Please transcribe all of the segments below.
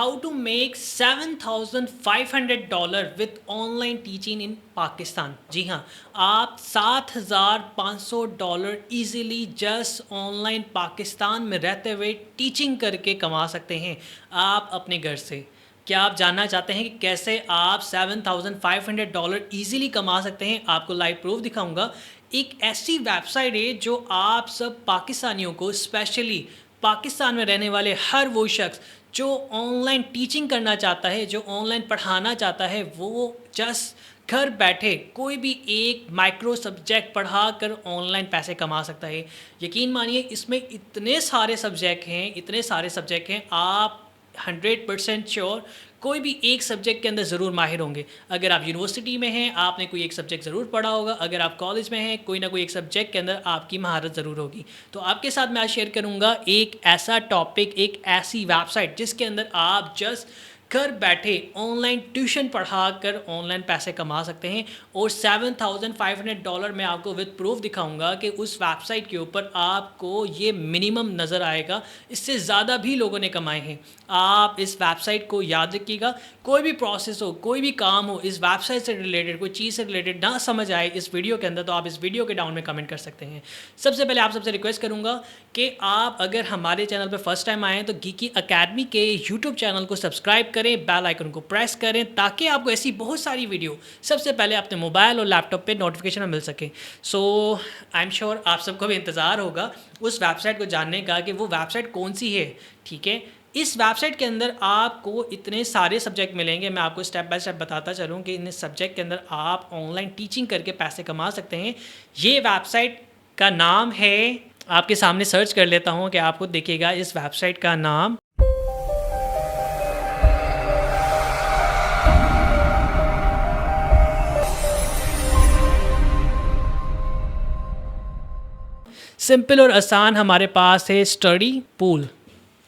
How to make $7,500 with online teaching in Pakistan. जी हाँ, आप $7,500 इजीली जस्ट ऑनलाइन पाकिस्तान में रहते हुए टीचिंग करके कमा सकते हैं आप अपने घर से। क्या आप जानना चाहते हैं कि कैसे आप $7,500 ईजिली कमा सकते हैं? आपको लाइव प्रूफ दिखाऊंगा। एक ऐसी वेबसाइट है जो आप सब पाकिस्तानियों को, स्पेशली पाकिस्तान में रहने वाले हर वो शख्स जो ऑनलाइन टीचिंग करना चाहता है, जो ऑनलाइन पढ़ाना चाहता है, वो जस्ट घर बैठे कोई भी एक माइक्रो सब्जेक्ट पढ़ा कर ऑनलाइन पैसे कमा सकता है। यकीन मानिए, इसमें इतने सारे सब्जेक्ट हैं, आप 100% श्योर कोई भी एक सब्जेक्ट के अंदर ज़रूर माहिर होंगे। अगर आप यूनिवर्सिटी में हैं, आपने कोई एक सब्जेक्ट ज़रूर पढ़ा होगा। अगर आप कॉलेज में हैं, कोई ना कोई एक सब्जेक्ट के अंदर आपकी महारत ज़रूर होगी। तो आपके साथ मैं आज शेयर करूँगा एक ऐसा टॉपिक, एक ऐसी वेबसाइट जिसके अंदर आप जस्ट घर बैठे ऑनलाइन ट्यूशन पढ़ा कर ऑनलाइन पैसे कमा सकते हैं। और $7,500 मैं आपको विद प्रूफ दिखाऊंगा कि उस वेबसाइट के ऊपर आपको ये मिनिमम नज़र आएगा। इससे ज़्यादा भी लोगों ने कमाए हैं। आप इस वेबसाइट को याद रखिएगा। कोई भी प्रोसेस हो, कोई भी काम हो, इस वेबसाइट से रिलेटेड, कोई चीज़ से रिलेटेड ना समझ आए इस वीडियो के अंदर, तो आप इस वीडियो के डाउन में कमेंट कर सकते हैं। सबसे पहले आप सबसे रिक्वेस्ट करूँगा कि आप अगर हमारे चैनल पर फर्स्ट टाइम आए हैं तो गीकी अकेडमी के यूट्यूब चैनल को सब्सक्राइब करें, बेल आइकन को प्रेस करें, ताकि आपको ऐसी बहुत सारी वीडियो सबसे पहले अपने मोबाइल और लैपटॉप पे नोटिफिकेशन में मिल सके। सो आई एम श्योर आप सबको भी इंतज़ार होगा उस वेबसाइट को जानने का कि वो वेबसाइट कौन सी है। ठीक है, इस वेबसाइट के अंदर आपको इतने सारे सब्जेक्ट मिलेंगे। मैं आपको स्टेप बाय स्टेप बताता चलूँ कि इन सब्जेक्ट के अंदर आप ऑनलाइन टीचिंग करके पैसे कमा सकते हैं। ये वेबसाइट का नाम है, आपके सामने सर्च कर लेता हूँ कि आपको दिखेगा इस वेबसाइट का नाम। सिंपल और आसान हमारे पास है स्टडी पूल।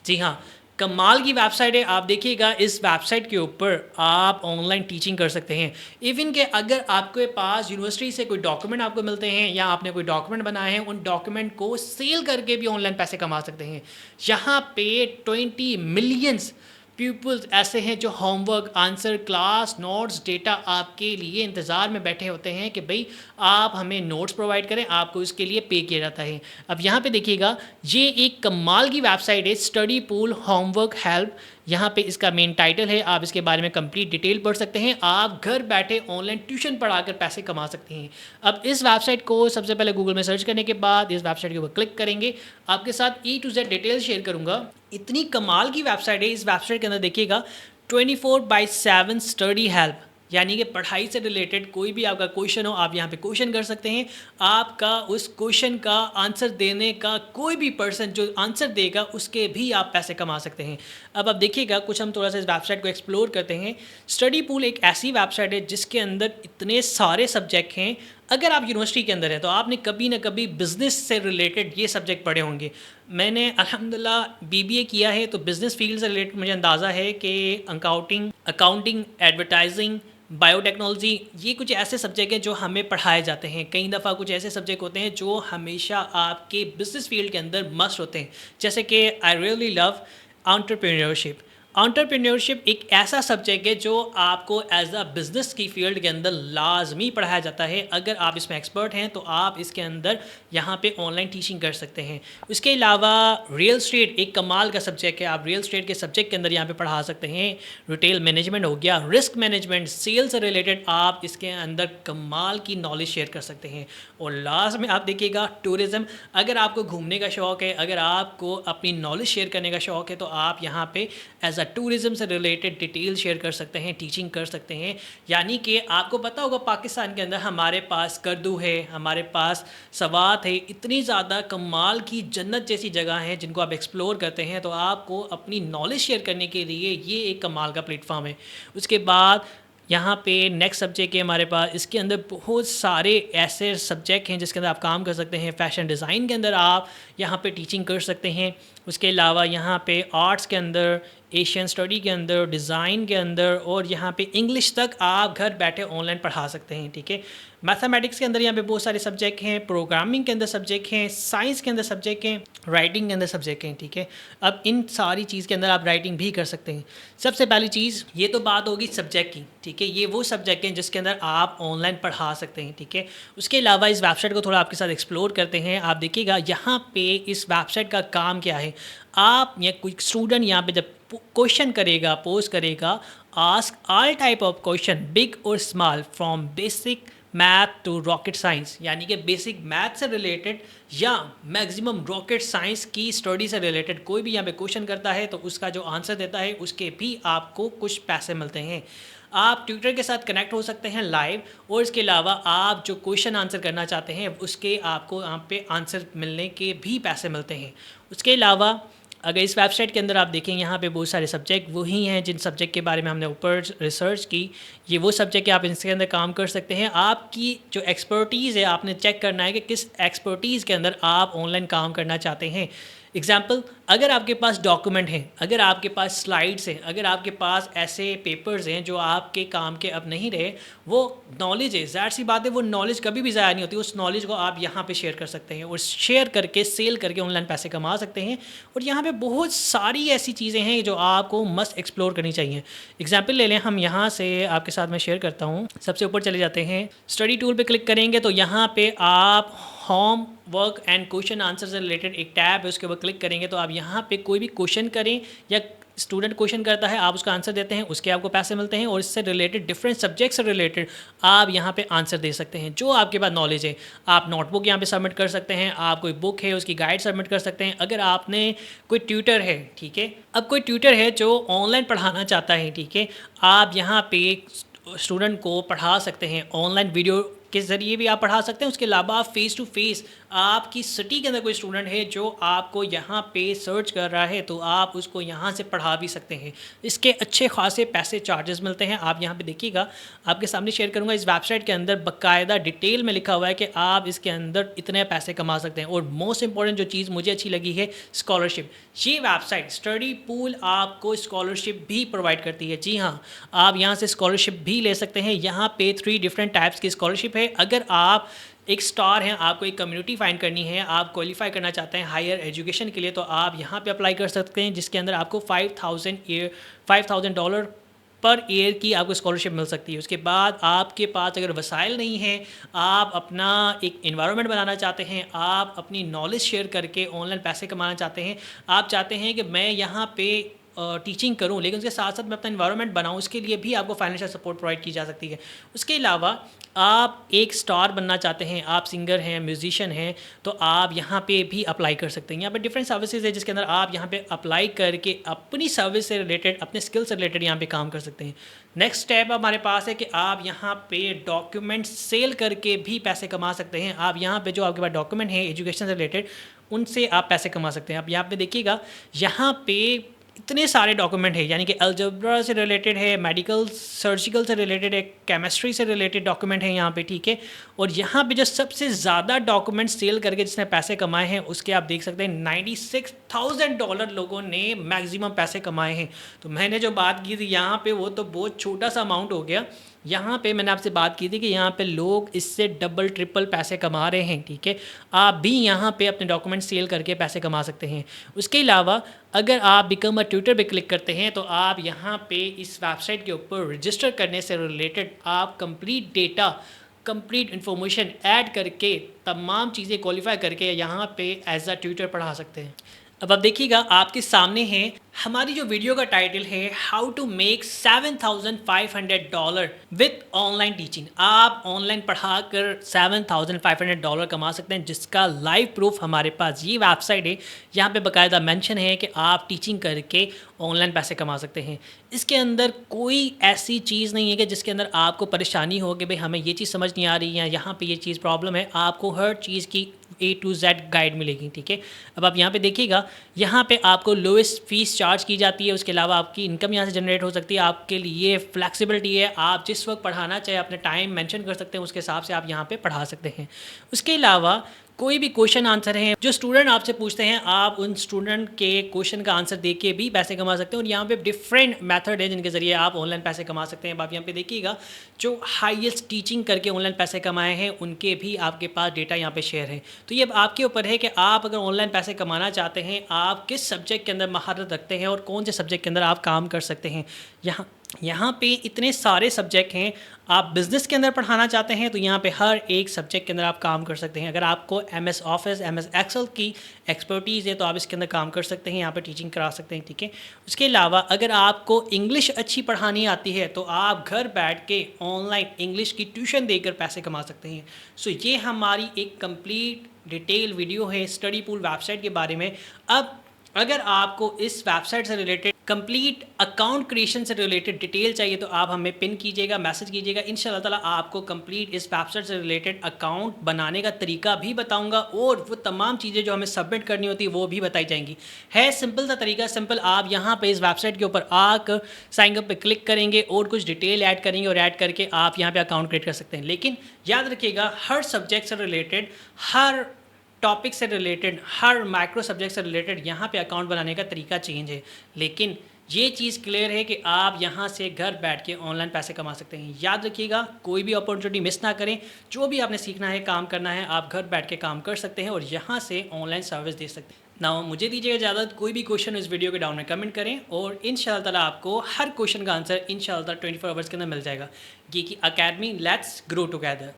जी हाँ, कमाल की वेबसाइट है। आप देखिएगा, इस वेबसाइट के ऊपर आप ऑनलाइन टीचिंग कर सकते हैं। इवन के अगर आपके पास यूनिवर्सिटी से कोई डॉक्यूमेंट आपको मिलते हैं या आपने कोई डॉक्यूमेंट बनाए हैं, उन डॉक्यूमेंट को सेल करके भी ऑनलाइन पैसे कमा सकते हैं। यहाँ पे 20 मिलियंस पीपल्स ऐसे हैं जो homework, answer, class notes, data आपके लिए इंतज़ार में बैठे होते हैं कि भाई आप हमें नोट्स प्रोवाइड करें, आपको इसके लिए पे किया जाता है। अब यहाँ पे देखिएगा, ये एक कमाल की वेबसाइट है, स्टडी पूल होमवर्क हेल्प। यहाँ पे इसका मेन टाइटल है, आप इसके बारे में कंप्लीट डिटेल पढ़ सकते हैं। आप घर बैठे ऑनलाइन ट्यूशन पढ़ाकर पैसे कमा सकते हैं। अब इस वेबसाइट को सबसे पहले गूगल में सर्च करने के बाद इस वेबसाइट के ऊपर क्लिक करेंगे। आपके साथ E to Z detail share करूँगा। इतनी कमाल की वेबसाइट है। इस वेबसाइट के अंदर देखिएगा 24/7 स्टडी हेल्प, यानी कि पढ़ाई से रिलेटेड कोई भी आपका क्वेश्चन हो, आप यहाँ पे क्वेश्चन कर सकते हैं। आपका उस क्वेश्चन का आंसर देने का कोई भी पर्सन जो आंसर देगा उसके भी आप पैसे कमा सकते हैं। अब आप देखिएगा, कुछ हम थोड़ा सा इस वेबसाइट को एक्सप्लोर करते हैं। स्टडी पूल एक ऐसी वेबसाइट है जिसके अंदर इतने सारे सब्जेक्ट हैं। अगर आप यूनिवर्सिटी के अंदर हैं तो आपने कभी ना कभी बिज़नेस से रिलेटेड ये सब्जेक्ट पढ़े होंगे। मैंने अल्हम्दुलिल्लाह BBA किया है, तो बिज़नेस फील्ड से रिलेटेड मुझे अंदाज़ा है कि अकाउंटिंग, एडवर्टाइजिंग, बायोटेक्नोलॉजी, ये कुछ ऐसे सब्जेक्ट हैं जो हमें पढ़ाए जाते हैं। कई दफ़ा कुछ ऐसे सब्जेक्ट होते हैं जो हमेशा आपके बिज़नेस फील्ड के अंदर मस्ट होते हैं, जैसे कि I really love entrepreneurship. Entrepreneurship एक ऐसा सब्जेक्ट है जो आपको एज अ बिज़नेस की फील्ड के अंदर लाजमी पढ़ाया जाता है। अगर आप इसमें एक्सपर्ट हैं तो आप इसके अंदर यहाँ पे ऑनलाइन टीचिंग कर सकते हैं। उसके अलावा रियल स्टेट एक कमाल का सब्जेक्ट है। आप रियल स्टेट के सब्जेक्ट के अंदर यहाँ पे पढ़ा सकते हैं। रिटेल मैनेजमेंट हो गया, रिस्क मैनेजमेंट, सेल से रिलेटेड आप इसके अंदर कमाल की नॉलेज शेयर कर सकते हैं। और लास्ट में आप देखिएगा टूरिज़म। अगर आपको घूमने का शौक़ है, अगर आपको अपनी नॉलेज शेयर करने का शौक़ है, तो आप यहाँ पे एज टूरिज़म से रिलेटेड डिटेल शेयर कर सकते हैं, टीचिंग कर सकते हैं। यानी कि आपको पता होगा पाकिस्तान के अंदर हमारे पास कर्दू है, हमारे पास सवात है, इतनी ज़्यादा कमाल की जन्नत जैसी जगह हैं जिनको आप एक्सप्लोर करते हैं। तो आपको अपनी नॉलेज शेयर करने के लिए ये एक कमाल का प्लेटफॉर्म है। उसके बाद यहाँ पे नेक्स्ट सब्जेक्ट है हमारे पास, इसके अंदर बहुत सारे ऐसे सब्जेक्ट हैं जिसके अंदर आप काम कर सकते हैं। फ़ैशन डिज़ाइन के अंदर आप यहाँ पे टीचिंग कर सकते हैं। उसके अलावा यहाँ पे आर्ट्स के अंदर एशियन स्टडी के अंदर, डिज़ाइन के अंदर और यहाँ पे इंग्लिश तक आप घर बैठे ऑनलाइन पढ़ा सकते हैं, ठीक है। मैथमेटिक्स के अंदर यहाँ पे बहुत सारे सब्जेक्ट हैं, प्रोग्रामिंग के अंदर सब्जेक्ट हैं, साइंस के अंदर सब्जेक्ट हैं, राइटिंग के अंदर सब्जेक्ट हैं, ठीक है। अब इन सारी चीज़ के अंदर आप राइटिंग भी कर सकते हैं। सबसे पहली चीज़ ये तो बात होगी सब्जेक्ट की, ठीक है। ये वो सब्जेक्ट हैं जिसके अंदर आप ऑनलाइन पढ़ा सकते हैं, ठीक है। उसके अलावा इस वेबसाइट को थोड़ा आपके साथ एक्सप्लोर करते हैं। आप देखिएगा यहाँ पे इस वेबसाइट का काम क्या है। आप या कोई स्टूडेंट यहाँ पे जब क्वेश्चन करेगा, पोज करेगा, ask all type of question big और small from basic math to rocket science, यानी कि बेसिक मैथ से रिलेटेड या मैक्सिमम रॉकेट साइंस की स्टडी से रिलेटेड कोई भी यहाँ पे क्वेश्चन करता है तो उसका जो आंसर देता है उसके भी आपको कुछ पैसे मिलते हैं। आप ट्यूटर के साथ कनेक्ट हो सकते हैं लाइव, और इसके अलावा आप जो क्वेश्चन आंसर करना चाहते हैं उसके आपको यहाँ पे आंसर मिलने के भी पैसे मिलते हैं। उसके अलावा अगर इस वेबसाइट के अंदर आप देखें यहाँ पे बहुत सारे सब्जेक्ट वही हैं जिन सब्जेक्ट के बारे में हमने ऊपर रिसर्च की। ये वो सब्जेक्ट है, आप इसके अंदर काम कर सकते हैं। आपकी जो एक्सपर्टीज़ है आपने चेक करना है कि किस एक्सपर्टीज़ के अंदर आप ऑनलाइन काम करना चाहते हैं। एग्जाम्पल, अगर आपके पास डॉक्यूमेंट हैं, अगर आपके पास स्लाइड्स हैं, अगर आपके पास ऐसे पेपर्स हैं जो आपके काम के अब नहीं रहे, वो नॉलेज है, ज़ाहिर सी बात है वो नॉलेज कभी भी ज़ाया नहीं होती। उस नॉलेज को आप यहाँ पे शेयर कर सकते हैं और शेयर करके सेल करके ऑनलाइन पैसे कमा सकते हैं। और यहाँ पे बहुत सारी ऐसी चीज़ें हैं जो आपको मस्ट एक्सप्लोर करनी चाहिए। एग्जाम्पल ले लें, हम यहाँ से आपके साथ मैं शेयर करता हूँ। सबसे ऊपर चले जाते हैं, स्टडी टूल पर क्लिक करेंगे तो यहाँ पर आप home work and question answer से रिलेटेड एक टैब है, उसके ऊपर क्लिक करेंगे तो आप यहाँ पे कोई भी क्वेश्चन करें या स्टूडेंट क्वेश्चन करता है आप उसका आंसर देते हैं, उसके आपको पैसे मिलते हैं। और इससे रिलेटेड डिफरेंट सब्जेक्ट से रिलेटेड आप यहाँ पे आंसर दे सकते हैं जो आपके पास नॉलेज है। आप नोटबुक यहाँ पे सबमिट कर सकते हैं, आप कोई बुक है उसकी गाइड सबमिट कर सकते हैं। अगर आपने कोई ट्यूटर है, ठीक है, अब कोई ट्यूटर है जो ऑनलाइन पढ़ाना चाहता है, ठीक है, आप यहाँ पे स्टूडेंट को पढ़ा सकते हैं, ऑनलाइन वीडियो के ज़रिए भी आप पढ़ा सकते हैं। उसके अलावा आप फेस टू फेस, आपकी सिटी के अंदर कोई स्टूडेंट है जो आपको यहाँ पे सर्च कर रहा है तो आप उसको यहाँ से पढ़ा भी सकते हैं। इसके अच्छे खासे पैसे चार्जेस मिलते हैं। आप यहाँ पे देखिएगा, आपके सामने शेयर करूँगा, इस वेबसाइट के अंदर बाकायदा डिटेल में लिखा हुआ है कि आप इसके अंदर इतने पैसे कमा सकते हैं। और मोस्ट इंपॉर्टेंट जो चीज़ मुझे अच्छी लगी है, स्कॉलरशिप। ये वेबसाइट स्टडी पूल आपको स्कॉलरशिप भी प्रोवाइड करती है। जी हाँ, आप यहाँ से स्कॉलरशिप भी ले सकते हैं। यहाँ पे 3 डिफरेंट टाइप्स की स्कॉलरशिप है। अगर आप एक स्टार हैं, आपको एक कम्युनिटी फाइंड करनी है, आप क्वालिफाई करना चाहते हैं हायर एजुकेशन के लिए, तो आप यहाँ पे अप्लाई कर सकते हैं, जिसके अंदर आपको $5,000 पर ईयर की आपको स्कॉलरशिप मिल सकती है। उसके बाद आपके पास अगर वसाइल नहीं है, आप अपना एक इन्वायरमेंट बनाना चाहते हैं, आप अपनी नॉलेज शेयर करके ऑनलाइन पैसे कमाना चाहते हैं, आप चाहते हैं कि मैं यहाँ पे टीचिंग करूं लेकिन उसके साथ साथ मैं अपना इन्वायरमेंट बनाऊं, उसके लिए भी आपको फाइनेंशियल सपोर्ट प्रोवाइड की जा सकती है। उसके अलावा आप एक स्टार बनना चाहते हैं, आप सिंगर हैं, म्यूजिशियन हैं, तो आप यहाँ पे भी अप्लाई कर सकते हैं। यहाँ पे डिफरेंट सर्विसेज है जिसके अंदर आप यहाँ पे अप्लाई करके अपनी सर्विस से रिलेटेड, अपने स्किल से रिलेटेड यहाँ पे काम कर सकते हैं। नेक्स्ट स्टेप हमारे पास है कि आप यहाँ पे डॉक्यूमेंट सेल करके भी पैसे कमा सकते हैं। आप यहाँ पे जो आपके पास डॉक्यूमेंट हैं एजुकेशन से रिलेटेड, उनसे आप पैसे कमा सकते हैं। अब यहाँ पे देखिएगा, यहाँ पे इतने सारे डॉक्यूमेंट है, यानी कि अलजेब्रा से रिलेटेड है, मेडिकल सर्जिकल से रिलेटेड है, केमिस्ट्री से रिलेटेड डॉक्यूमेंट है यहाँ पे, ठीक है। और यहाँ पे जो सबसे ज़्यादा डॉक्यूमेंट सेल करके जिसने पैसे कमाए हैं उसके आप देख सकते हैं $96,000 लोगों ने मैक्सिमम पैसे कमाए हैं। तो मैंने जो बात की थी यहाँ पे वो तो बहुत छोटा सा अमाउंट हो गया। यहाँ पे मैंने आपसे बात की थी कि यहाँ पे लोग इससे डबल ट्रिपल पैसे कमा रहे हैं, ठीक है। आप भी यहाँ पे अपने डॉक्यूमेंट सेल करके पैसे कमा सकते हैं। उसके अलावा अगर आप बिकम अ ट्यूटर पे क्लिक करते हैं तो आप यहाँ पे इस वेबसाइट के ऊपर रजिस्टर करने से रिलेटेड आप complete data, complete information add करके तमाम चीज़ें क्वालिफाई करके यहाँ पे एज अ ट्यूटर पढ़ा सकते हैं। अब आप देखिएगा, आपके सामने है हमारी जो वीडियो का टाइटल है, how to make $7,500 with online teaching. आप ऑनलाइन पढ़ाकर $7,500 कमा सकते हैं, जिसका लाइव प्रूफ हमारे पास ये वेबसाइट है। यहाँ पे बाकायदा मेंशन है कि आप टीचिंग करके ऑनलाइन पैसे कमा सकते हैं। इसके अंदर कोई ऐसी चीज़ नहीं है कि जिसके अंदर आपको परेशानी हो कि भाई हमें ये चीज़ समझ नहीं आ रही या यहाँ पे ये चीज़ प्रॉब्लम है। आपको हर चीज़ की A to Z गाइड मिलेगी, ठीक है। अब आप यहाँ पे देखिएगा, यहाँ पे आपको लोएस्ट फीस चार्ज की जाती है। उसके अलावा आपकी इनकम यहाँ से जनरेट हो सकती है। आपके लिए फ्लैक्सिबिलिटी है, आप जिस वक्त पढ़ाना चाहे अपने टाइम मेंशन कर सकते हैं, उसके हिसाब से आप यहाँ पे पढ़ा सकते हैं। उसके अलावा कोई भी क्वेश्चन आंसर हैं जो स्टूडेंट आपसे पूछते हैं, आप उन स्टूडेंट के क्वेश्चन का आंसर देख के भी पैसे कमा सकते हैं। और यहाँ पे डिफरेंट मेथड है जिनके ज़रिए आप ऑनलाइन पैसे कमा सकते हैं। आप यहाँ पे देखिएगा जो हाईएस्ट टीचिंग करके ऑनलाइन पैसे कमाए हैं उनके भी आपके पास डेटा यहाँ पे शेयर है। तो ये अब आपके ऊपर है कि आप अगर ऑनलाइन पैसे कमाना चाहते हैं, आप किस सब्जेक्ट के अंदर महारत रखते हैं और कौन से सब्जेक्ट के अंदर आप काम कर सकते हैं। यहाँ पे इतने सारे सब्जेक्ट हैं। आप बिज़नेस के अंदर पढ़ाना चाहते हैं तो यहाँ पे हर एक सब्जेक्ट के अंदर आप काम कर सकते हैं। अगर आपको MS ऑफिस, MS एक्सेल की एक्सपर्टीज़ है तो आप इसके अंदर काम कर सकते हैं, यहाँ पे टीचिंग करा सकते हैं, ठीक है। उसके अलावा अगर आपको इंग्लिश अच्छी पढ़ानी आती है तो आप घर बैठ के ऑनलाइन इंग्लिश की ट्यूशन देकर पैसे कमा सकते हैं। सो ये हमारी एक कंप्लीट डिटेल वीडियो है स्टडी पूल वेबसाइट के बारे में। अब अगर आपको इस वेबसाइट से रिलेटेड कंप्लीट अकाउंट क्रिएशन से रिलेटेड डिटेल चाहिए तो आप हमें पिन कीजिएगा, मैसेज कीजिएगा। इंशाल्लाह ताला आपको कंप्लीट इस वेबसाइट से रिलेटेड अकाउंट बनाने का तरीका भी बताऊंगा और वो तमाम चीज़ें जो हमें सबमिट करनी होती है वो भी बताई जाएंगी। है सिंपल सा तरीका, सिंपल। आप यहाँ पे इस वेबसाइट के ऊपर आकर साइन अप पे क्लिक करेंगे और कुछ डिटेल ऐड करेंगे और ऐड करके आप यहाँ पे अकाउंट क्रिएट कर सकते हैं। लेकिन याद रखिएगा हर सब्जेक्ट से रिलेटेड, हर टॉपिक से रिलेटेड, हर माइक्रो सब्जेक्ट से रिलेटेड यहाँ पे अकाउंट बनाने का तरीका चेंज है। लेकिन ये चीज़ क्लियर है कि आप यहाँ से घर बैठ के ऑनलाइन पैसे कमा सकते हैं। याद रखिएगा कोई भी अपॉर्चुनिटी मिस ना करें। जो भी आपने सीखना है, काम करना है, आप घर बैठ के काम कर सकते हैं और यहाँ से ऑनलाइन सर्विस दे सकते हैं। ना मुझे दीजिएगा इजाज़त। कोई भी क्वेश्चन इस वीडियो के डाउन में कमेंट करें और इंशाअल्लाह ताला आपको हर क्वेश्चन का आंसर इंशाअल्लाह 24 आवर्स के अंदर मिल जाएगा। ये की अकेडमी, लेट्स ग्रो टुगेदर।